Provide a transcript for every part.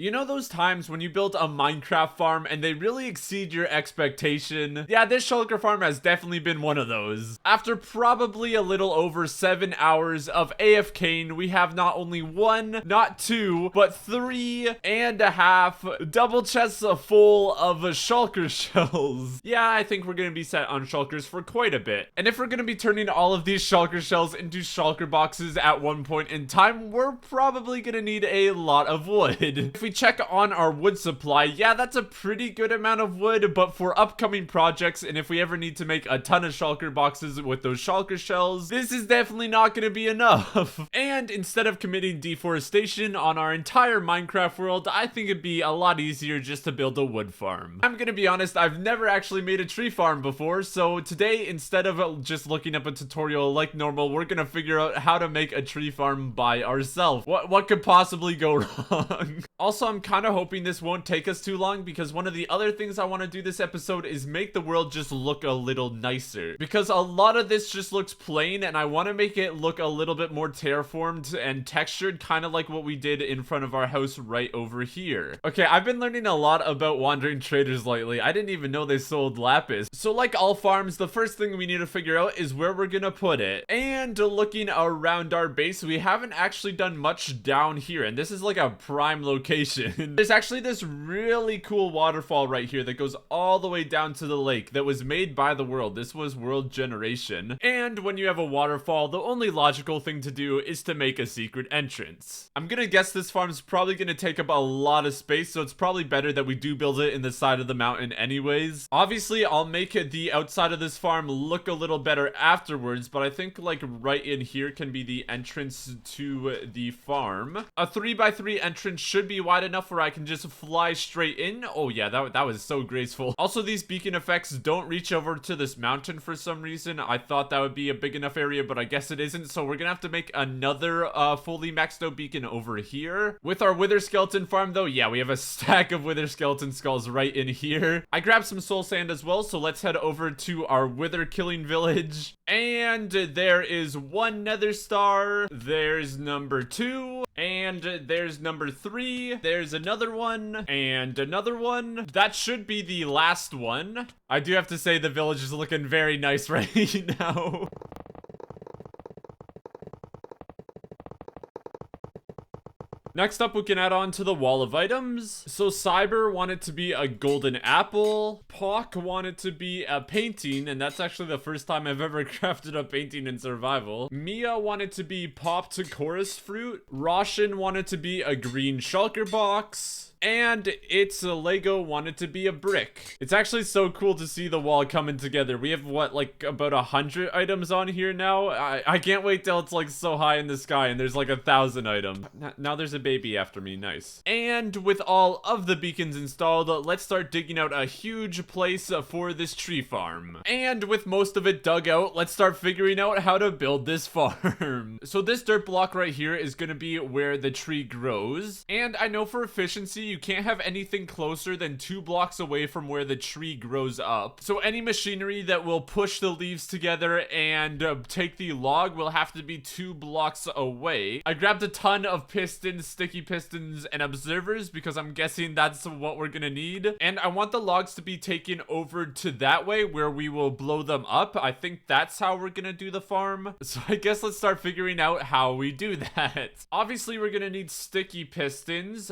You know those times when you build a Minecraft farm and they really exceed your expectation? Yeah, this shulker farm has definitely been one of those. After probably a little over 7 hours of AFKing, we have not only one, not two, but 3.5 double chests full of shulker shells. Yeah, I think we're gonna be set on shulkers for quite a bit. And if we're gonna be turning all of these shulker shells into shulker boxes at one point in time, we're probably gonna need a lot of wood. If we check on our wood supply, yeah, that's a pretty good amount of wood, but for upcoming projects, and if we ever need to make a ton of shulker boxes with those shulker shells, this is definitely not going to be enough. And instead of committing deforestation on our entire Minecraft world, I think it'd be a lot easier just to build a wood farm. I'm gonna be honest, I've never actually made a tree farm before, so today, instead of just looking up a tutorial like normal, we're gonna figure out how to make a tree farm by ourselves. What could possibly go wrong? Also, I'm kind of hoping this won't take us too long, because one of the other things I want to do this episode is make the world just look a little nicer, because a lot of this just looks plain and I want to make it look a little bit more terraformed and textured, kind of like what we did in front of our house right over here. Okay, I've been learning a lot about wandering traders lately. I didn't even know they sold lapis. So like all farms, the first thing we need to figure out is where we're gonna put it. And looking around our base, we haven't actually done much down here, and this is like a prime location. There's actually this really cool waterfall right here that goes all the way down to the lake that was made by the world. This was world generation. And when you have a waterfall, the only logical thing to do is to make a secret entrance. I'm gonna guess this farm's probably gonna take up a lot of space, so it's probably better that we do build it in the side of the mountain anyways. Obviously, I'll make the outside of this farm look a little better afterwards, but I think like right in here can be the entrance to the farm. A 3x3 entrance should be wide enough where I can just fly straight in. Oh yeah, that was so graceful. Also, these beacon effects don't reach over to this mountain for some reason. I thought that would be a big enough area, but I guess it isn't, so we're gonna have to make another fully maxed out beacon over here. With our wither skeleton farm though, yeah, we have a stack of wither skeleton skulls right in here. I grabbed some soul sand as well, so let's head over to our wither killing village. And there is one nether star, there's number 2, and there's number 3, there's another one, and another one. That should be the last one. I do have to say the village is looking very nice right now. Next up, we can add on to the wall of items. So Cyber wanted to be a golden apple. Pock wanted to be a painting, and that's actually the first time I've ever crafted a painting in survival. Mia wanted to be popped chorus fruit. Roshan wanted to be a green shulker box. And it's a Lego wanted to be a brick. It's actually so cool to see the wall coming together. We have what, like about 100 items on here now? I can't wait till it's like so high in the sky and there's like 1,000 items. Now there's a baby after me, nice. And with all of the beacons installed, let's start digging out a huge place for this tree farm. And with most of it dug out, let's start figuring out how to build this farm. So this dirt block right here is gonna be where the tree grows. And I know for efficiency, you can't have anything closer than 2 blocks away from where the tree grows up. So any machinery that will push the leaves together and take the log will have to be 2 blocks away. I grabbed a ton of pistons, sticky pistons, and observers because I'm guessing that's what we're gonna need. And I want the logs to be taken over to that way where we will blow them up. I think that's how we're gonna do the farm. So I guess let's start figuring out how we do that. Obviously, we're gonna need sticky pistons.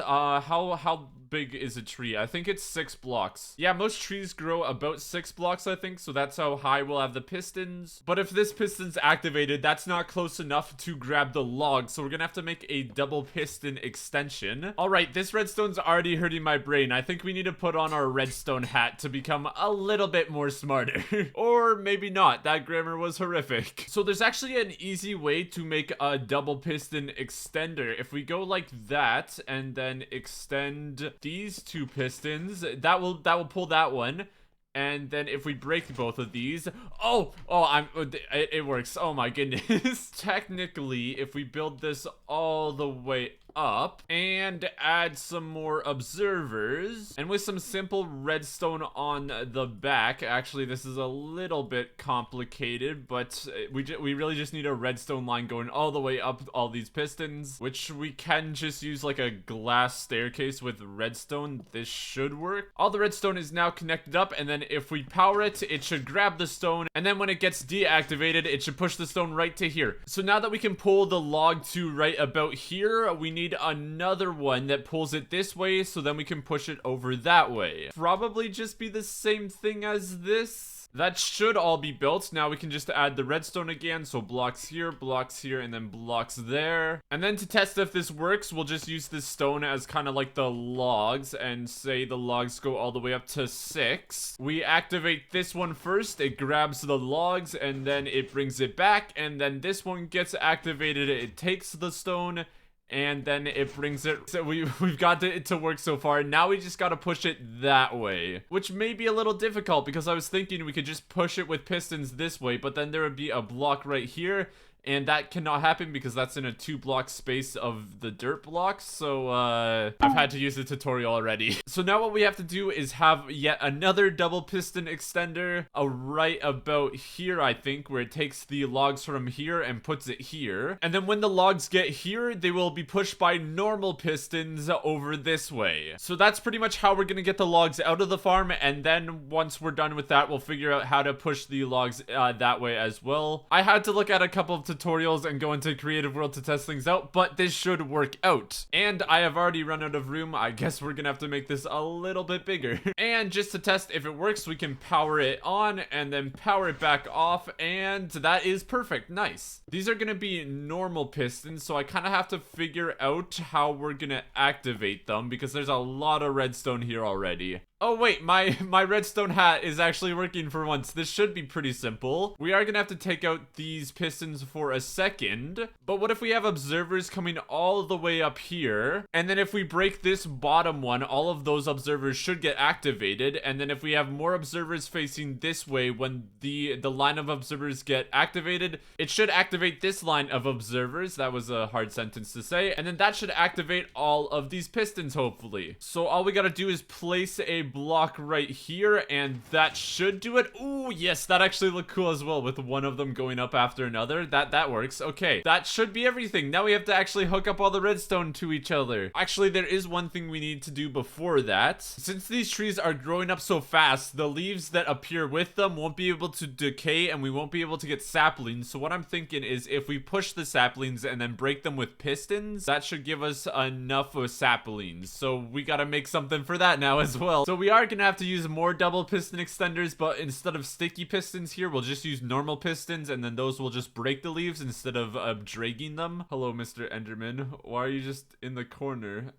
How big is a tree? I think it's 6 blocks. Yeah, most trees grow about 6 blocks, I think, so that's how high we'll have the pistons. But if this piston's activated, that's not close enough to grab the log, so we're gonna have to make a double piston extension. Alright, this redstone's already hurting my brain. I think we need to put on our redstone hat to become a little bit more smarter. Or maybe not, that grammar was horrific. So there's actually an easy way to make a double piston extender. If we go like that, and then extend these 2 pistons, that will pull that one. And then if we break both of these, it works. Oh my goodness. Technically, if we build this all the way up and add some more observers. And with some simple redstone on the back, actually this is a little bit complicated, but we really just need a redstone line going all the way up all these pistons, which we can just use like a glass staircase with redstone. This should work. All the redstone is now connected up, and then if we power it, it should grab the stone, and then when it gets deactivated, it should push the stone right to here. So now that we can pull the log to right about here, we need another one that pulls it this way, so then we can push it over that way. Probably just be the same thing as this. That should all be built. Now we can just add the redstone again. So blocks here, and then blocks there. And then to test if this works, we'll just use this stone as kind of like the logs, and say the logs go all the way up to 6. We activate this one first. It grabs the logs and then it brings it back. And then this one gets activated. It takes the stone and then it brings it. So we've got it to work so far. Now we just got to push it that way, which may be a little difficult because I was thinking we could just push it with pistons this way, but then there would be a block right here, and that cannot happen because that's in a 2-block space of the dirt blocks. So I've had to use the tutorial already. So now what we have to do is have yet another double piston extender right about here, I think, where it takes the logs from here and puts it here. And then when the logs get here, they will be pushed by normal pistons over this way. So that's pretty much how we're gonna get the logs out of the farm. And then once we're done with that, we'll figure out how to push the logs that way as well. I had to look at a couple of tutorials and go into Creative World to test things out, but this should work out. And I have already run out of room. I guess we're gonna have to make this a little bit bigger. And just to test if it works, we can power it on and then power it back off, and that is perfect. Nice. These are gonna be normal pistons, so I kind of have to figure out how we're gonna activate them because there's a lot of redstone here already. Oh wait, my redstone hat is actually working for once. This should be pretty simple. We are gonna have to take out these pistons for a second, but what if we have observers coming all the way up here, and then if we break this bottom one, all of those observers should get activated, and then if we have more observers facing this way, when the line of observers get activated, it should activate this line of observers. That was a hard sentence to say, and then that should activate all of these pistons, hopefully. So all we gotta do is place a block right here, and that should do it. Ooh, yes, that actually looked cool as well, with one of them going up after another. That works. Okay, that should be everything. Now we have to actually hook up all the redstone to each other. Actually, there is one thing we need to do before that. Since these trees are growing up so fast, the leaves that appear with them won't be able to decay, and we won't be able to get saplings. So what I'm thinking is if we push the saplings and then break them with pistons, that should give us enough of saplings. So we gotta make something for that now as well. So we are gonna have to use more double piston extenders, but instead of sticky pistons here, we'll just use normal pistons, and then those will just break the leaves instead of dragging them. Hello, Mr. Enderman. Why are you just in the corner?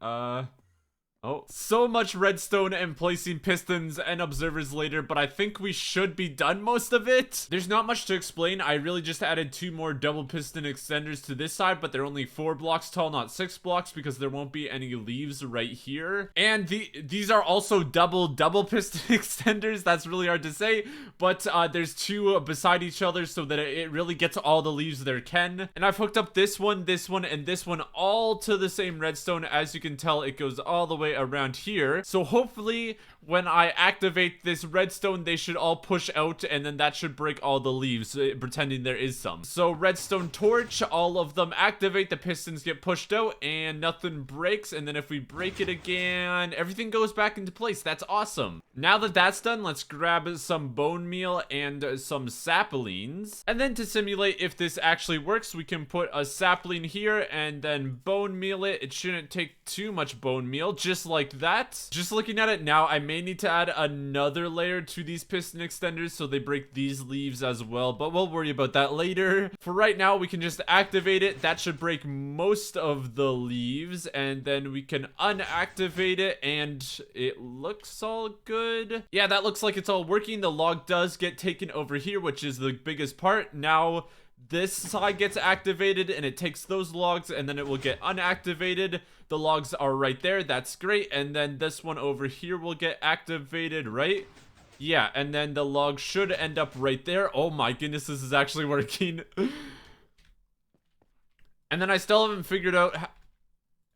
Oh, so much redstone and placing pistons and observers later, but I think we should be done most of it. There's not much to explain. I really just added 2 more double piston extenders to this side, but they're only 4 blocks tall, not 6 blocks, because there won't be any leaves right here. And these are also double piston extenders. That's really hard to say, but there's 2 beside each other so that it really gets all the leaves there can. And I've hooked up this one, and this one all to the same redstone. As you can tell, it goes all the way around here. So hopefully when I activate this redstone, they should all push out, and then that should break all the leaves, pretending there is some. So redstone torch, all of them activate, the pistons get pushed out, and nothing breaks. And then if we break it again, everything goes back into place. That's awesome. Now that that's done, let's grab some bone meal and some saplings. And then to simulate if this actually works, we can put a sapling here and then bone meal it. It shouldn't take too much bone meal, just like that. Just looking at it now, I may need to add another layer to these piston extenders so they break these leaves as well, but we'll worry about that later. For right now, we can just activate it. That should break most of the leaves, and then we can unactivate it, and it looks all good. Yeah, that looks like it's all working. The log does get taken over here, which is the biggest part. Now this side gets activated, and it takes those logs, and then it will get unactivated. The logs are right there. That's great. And then this one over here will get activated, right? Yeah, and then the log should end up right there. Oh my goodness, this is actually working. And then I still haven't figured out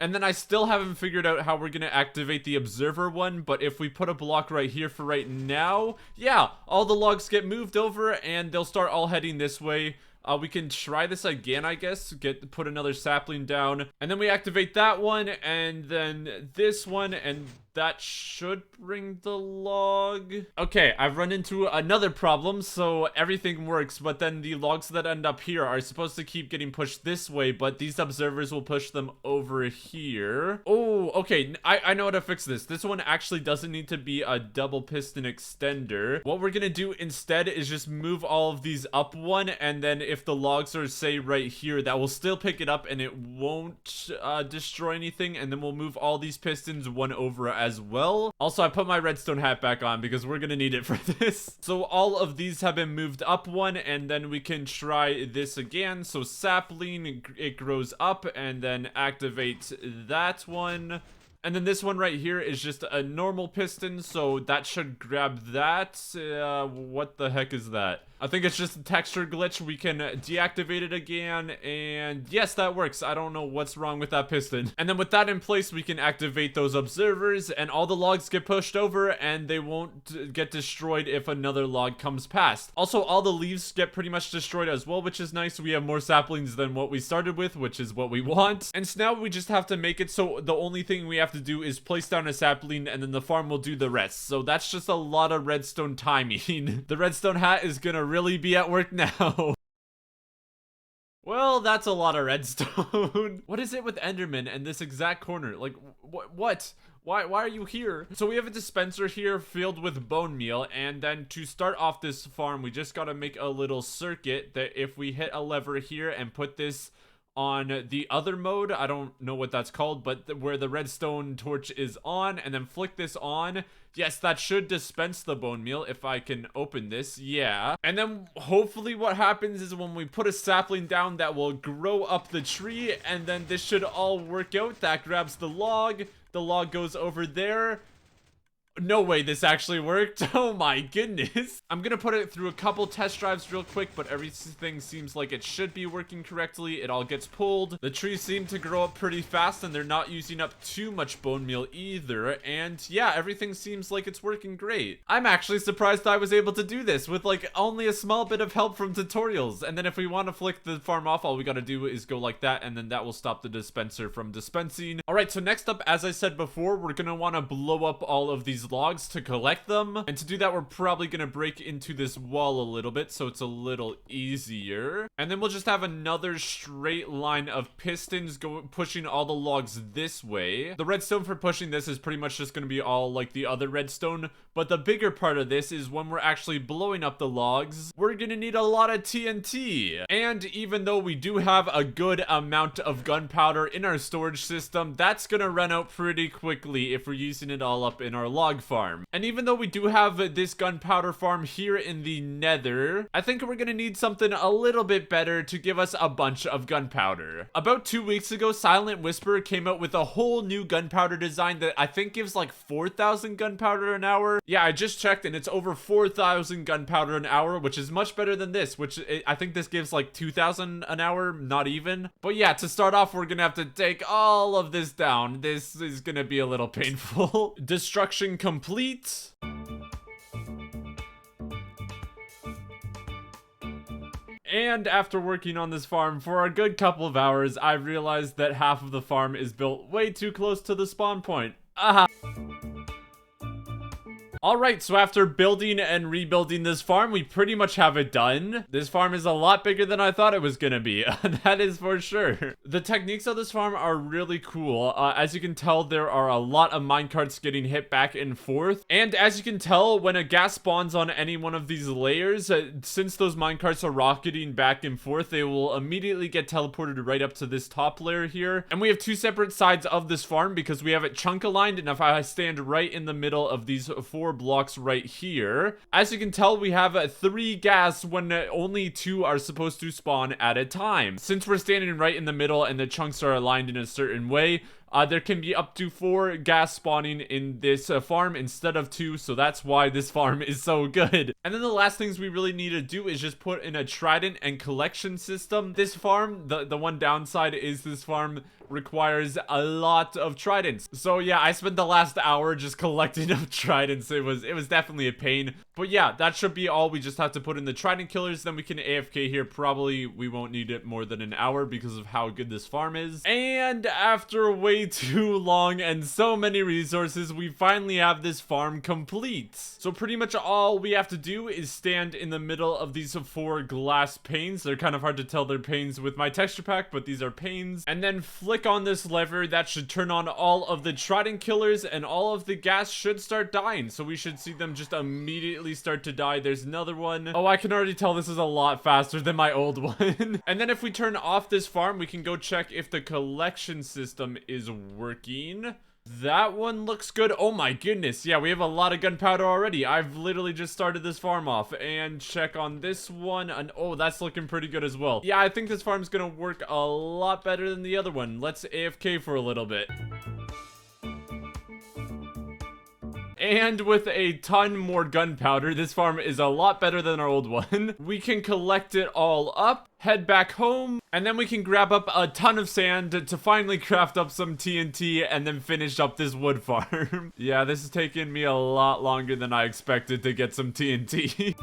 And then I still haven't figured out how we're gonna activate the observer one, but if we put a block right here for right now, yeah, all the logs get moved over and they'll start all heading this way. We can try this again, I guess. Put another sapling down, and then we activate that one, and then this one, and that should bring the log. Okay, I've run into another problem. So everything works, but then the logs that end up here are supposed to keep getting pushed this way, but these observers will push them over here. Oh, okay, I know how to fix this. This one actually doesn't need to be a double piston extender. What we're gonna do instead is just move all of these up one, and then if the logs are, say, right here, that will still pick it up and it won't destroy anything, and then we'll move all these pistons one over as well. Also, I put my redstone hat back on because we're gonna need it for this. So all of these have been moved up one, and then we can try this again. So sapling, it grows up, and then activate that one. And then this one right here is just a normal piston, so that should grab that. What the heck is that? I think it's just a texture glitch. We can deactivate it again, and yes, that works. I don't know what's wrong with that piston. And then with that in place, we can activate those observers, and all the logs get pushed over, and they won't get destroyed if another log comes past. Also, all the leaves get pretty much destroyed as well, which is nice. We have more saplings than what we started with, which is what we want. And so now we just have to make it so the only thing we have to do is place down a sapling, and then the farm will do the rest. So that's just a lot of redstone timing. The redstone hat is gonna really be at work now. Well, that's a lot of redstone. What is it with Enderman and this exact corner? Like, what? Why are you here? So we have a dispenser here filled with bone meal, and then to start off this farm, we just gotta make a little circuit that if we hit a lever here and put this on the other mode, I don't know what that's called, but where the redstone torch is on, and then flick this on, yes, that should dispense the bone meal if I can open this. Yeah. And then hopefully what happens is when we put a sapling down, that will grow up the tree, and then this should all work out. That grabs the log goes over there. No way this actually worked. Oh my goodness. I'm gonna put it through a couple test drives real quick, but everything seems like it should be working correctly. It all gets pulled. The trees seem to grow up pretty fast, and they're not using up too much bone meal either. And yeah, everything seems like it's working great. I'm actually surprised I was able to do this with like only a small bit of help from tutorials. And then if we want to flick the farm off, all we gotta do is go like that, and then that will stop the dispenser from dispensing. All right, so next up, as I said before, we're gonna want to blow up all of these logs to collect them, and to do that we're probably gonna break into this wall a little bit so it's a little easier, and then we'll just have another straight line of pistons pushing all the logs this way. The redstone for pushing this is pretty much just gonna be all like the other redstone, but the bigger part of this is when we're actually blowing up the logs, we're gonna need a lot of TNT. And even though we do have a good amount of gunpowder in our storage system, that's gonna run out pretty quickly if we're using it all up in our log farm. And even though we do have this gunpowder farm here in the nether, I think we're gonna need something a little bit better to give us a bunch of gunpowder. About 2 weeks ago, Silent Whisper came out with a whole new gunpowder design that I think gives like 4,000 gunpowder an hour. Yeah, I just checked and it's over 4,000 gunpowder an hour, which is much better than this, which I think this gives like 2,000 an hour, not even. But yeah, to start off, we're gonna have to take all of this down. This is gonna be a little painful. Destruction complete. And after working on this farm for a good couple of hours, I realized that half of the farm is built way too close to the spawn point. Aha! Alright, so after building and rebuilding this farm, we pretty much have it done. This farm is a lot bigger than I thought it was gonna be, that is for sure. The techniques of this farm are really cool. As you can tell, there are a lot of minecarts getting hit back and forth. And as you can tell, when a gas spawns on any one of these layers, since those minecarts are rocketing back and forth, they will immediately get teleported right up to this top layer here. And we have two separate sides of this farm because we have it chunk aligned, and if I stand right in the middle of these 4 blocks right here, as you can tell, we have 3 gas when only 2 are supposed to spawn at a time. Since we're standing right in the middle and the chunks are aligned in a certain way, There can be up to 4 ghast spawning in this farm instead of 2, so that's why this farm is so good. And then the last things we really need to do is just put in a trident and collection system. This farm, the one downside is this farm requires a lot of tridents. So yeah, I spent the last hour just collecting up tridents. It was definitely a pain. But yeah, that should be all. We just have to put in the trident killers, then we can AFK here. Probably we won't need it more than an hour because of how good this farm is. And after way too long and so many resources, we finally have this farm complete. So pretty much all we have to do is stand in the middle of these 4 glass panes. They're kind of hard to tell they're panes with my texture pack, but these are panes. And then flick on this lever. That should turn on all of the trident killers, and all of the gas should start dying. So we should see them just immediately start to die. There's another one. Oh, I can already tell this is a lot faster than my old one. And then if we turn off this farm, we can go check if the collection system is working. That one looks good. Oh my goodness. Yeah, we have a lot of gunpowder already. I've literally just started this farm off. And check on this one. And oh, that's looking pretty good as well. Yeah, I think this farm's gonna work a lot better than the other one. Let's AFK for a little bit. And with a ton more gunpowder, this farm is a lot better than our old one. We can collect it all up, head back home, and then we can grab up a ton of sand to finally craft up some TNT and then finish up this wood farm. Yeah, this is taking me a lot longer than I expected to get some TNT.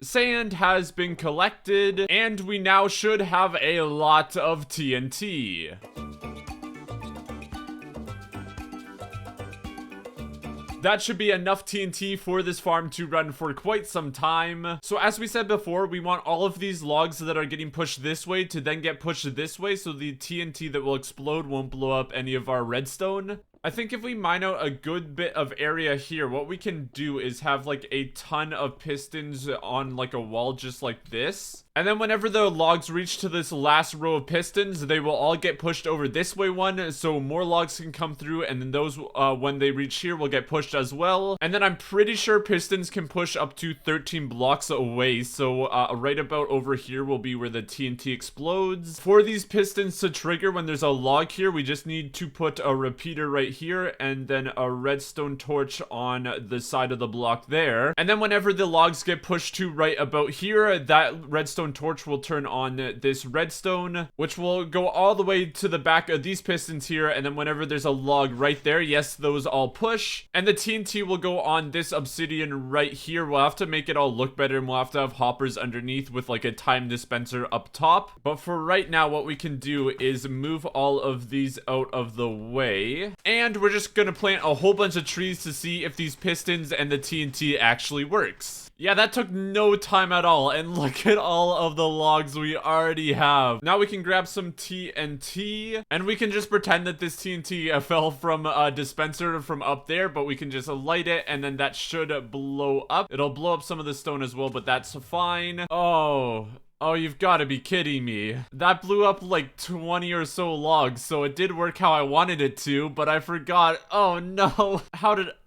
Sand has been collected, and we now should have a lot of TNT. That should be enough TNT for this farm to run for quite some time. So as we said before, we want all of these logs that are getting pushed this way to then get pushed this way, so the TNT that will explode won't blow up any of our redstone. I think if we mine out a good bit of area here, what we can do is have like a ton of pistons on like a wall just like this. And then whenever the logs reach to this last row of pistons, they will all get pushed over this way one, so more logs can come through, and then those, when they reach here, will get pushed as well. And then I'm pretty sure pistons can push up to 13 blocks away, so right about over here will be where the TNT explodes. For these pistons to trigger when there's a log here, we just need to put a repeater right here, and then a redstone torch on the side of the block there. And then whenever the logs get pushed to right about here, that redstone torch will turn on this redstone, which will go all the way to the back of these pistons here. And then whenever there's a log right there, yes, those all push, and the TNT will go on this obsidian right here. We'll have to make it all look better, and we'll have to have hoppers underneath with like a time dispenser up top. But for right now, what we can do is move all of these out of the way, and we're just gonna plant a whole bunch of trees to see if these pistons and the TNT actually works. Yeah, that took no time at all, and look at all of the logs we already have. Now we can grab some TNT, and we can just pretend that this TNT fell from a dispenser from up there, but we can just light it, and then that should blow up. It'll blow up some of the stone as well, but that's fine. Oh, you've got to be kidding me. That blew up like 20 or so logs, so it did work how I wanted it to, but I forgot. Oh no.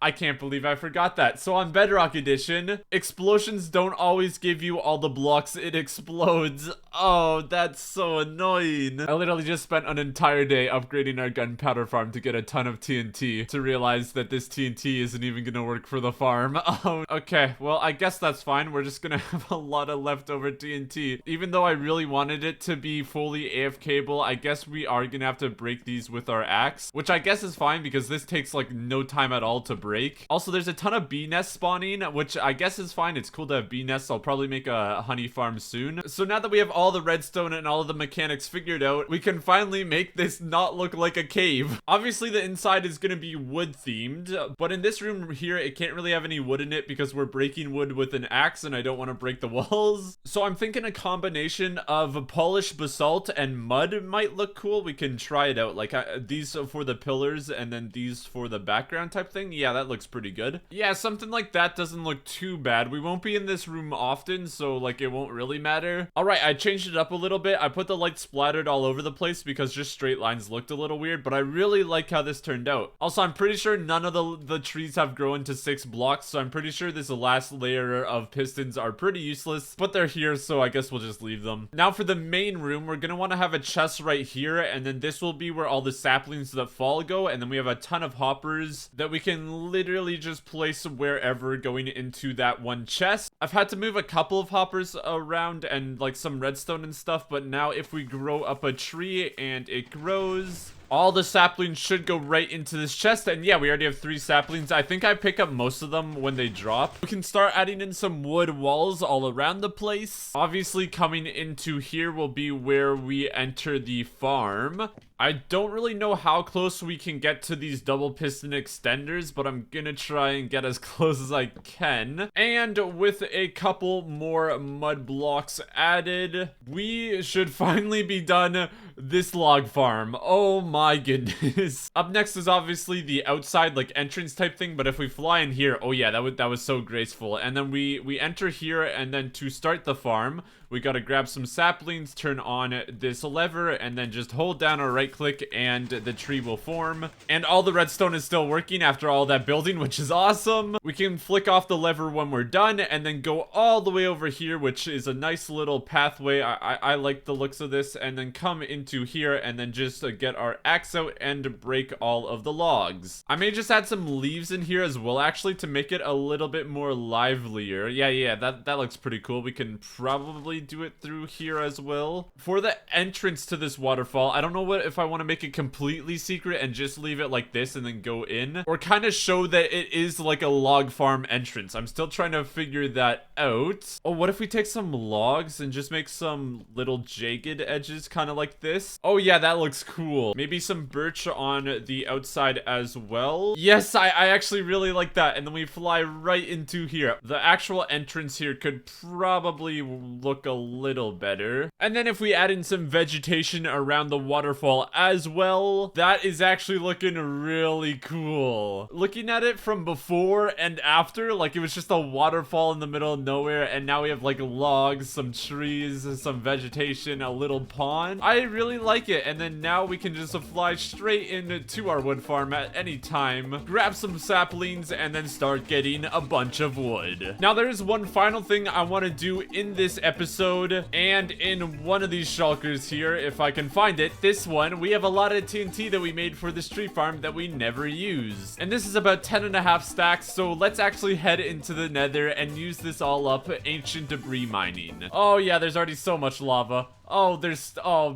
I can't believe I forgot that. So on Bedrock Edition, explosions don't always give you all the blocks it explodes. Oh, that's so annoying. I literally just spent an entire day upgrading our gunpowder farm to get a ton of TNT to realize that this TNT isn't even gonna work for the farm. Oh, okay. Well, I guess that's fine. We're just gonna have a lot of leftover TNT. Even though I really wanted it to be fully AFKable, I guess we are gonna have to break these with our axe, which I guess is fine because this takes like no time at all to break. Also, there's a ton of bee nests spawning, which I guess is fine. It's cool to have bee nests. I'll probably make a honey farm soon. So now that we have all the redstone and all of the mechanics figured out, we can finally make this not look like a cave. Obviously, the inside is gonna be wood themed, but in this room here, it can't really have any wood in it because we're breaking wood with an axe and I don't want to break the walls. So I'm thinking a combination of polished basalt and mud might look cool. We can try it out. Like these for the pillars and then these for the background type thing. Yeah, that looks pretty good. Yeah, something like that doesn't look too bad. We won't be in this room often, so like it won't really matter. All right, I changed it up a little bit. I put the light splattered all over the place because just straight lines looked a little weird, but I really like how this turned out. Also, I'm pretty sure none of the trees have grown to 6 blocks, so I'm pretty sure this last layer of pistons are pretty useless, but they're here, so I guess we'll just leave them. Now for the main room, we're gonna want to have a chest right here, and then this will be where all the saplings that fall go, and then we have a ton of hoppers that we can literally just place wherever going into that one chest. I've had to move a couple of hoppers around and like some redstone and stuff, but now if we grow up a tree and it grows, all the saplings should go right into this chest. And yeah, we already have 3 saplings. I think I pick up most of them when they drop. We can start adding in some wood walls all around the place. Obviously, coming into here will be where we enter the farm. I don't really know how close we can get to these double piston extenders, but I'm gonna try and get as close as I can. And with a couple more mud blocks added, we should finally be done this log farm. Oh my goodness. Up next is obviously the outside like entrance type thing, but if we fly in here, oh yeah, that was so graceful. And then we enter here, and then to start the farm, we gotta grab some saplings, turn on this lever, and then just hold down or right click and the tree will form. And all the redstone is still working after all that building, which is awesome. We can flick off the lever when we're done and then go all the way over here, which is a nice little pathway. I like the looks of this, and then come into here and then just get our axe out and break all of the logs. I may just add some leaves in here as well, actually, to make it a little bit more livelier. Yeah, that looks pretty cool. We can probably do it through here as well. For the entrance to this waterfall, I don't know if I want to make it completely secret and just leave it like this and then go in, or kind of show that it is like a log farm entrance. I'm still trying to figure that out. Oh, what if we take some logs and just make some little jagged edges kind of like this? Oh yeah, that looks cool. Maybe some birch on the outside as well. Yes, I actually really like that. And then we fly right into here. The actual entrance here could probably look a little better. And then if we add in some vegetation around the waterfall as well, that is actually looking really cool. Looking at it from before and after, like it was just a waterfall in the middle of nowhere, and now we have like logs, some trees, some vegetation, a little pond. I really like it. And then now we can just fly straight into our wood farm at any time, grab some saplings, and then start getting a bunch of wood. Now there is one final thing I want to do in this episode, and in one of these shulkers here, if I can find it, this one, we have a lot of TNT that we made for this tree farm that we never use. And this is about 10.5 stacks, so let's actually head into the nether and use this all up ancient debris mining. Oh yeah, there's already so much lava. Oh,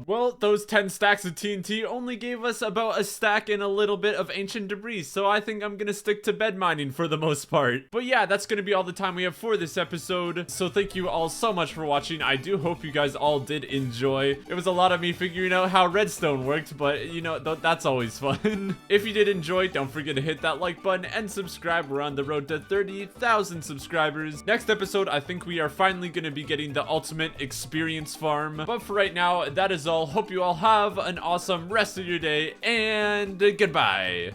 well, those 10 stacks of TNT only gave us about a stack and a little bit of ancient debris, so I think I'm gonna stick to bed mining for the most part. But yeah, that's gonna be all the time we have for this episode, so thank you all so much for watching. I do hope you guys all did enjoy. It was a lot of me figuring out how redstone worked, but you know, that's always fun. If you did enjoy, don't forget to hit that like button and subscribe. We're on the road to 30,000 subscribers. Next episode, I think we are finally gonna be getting the ultimate experience farm. But for right now, that is all. Hope you all have an awesome rest of your day, and goodbye.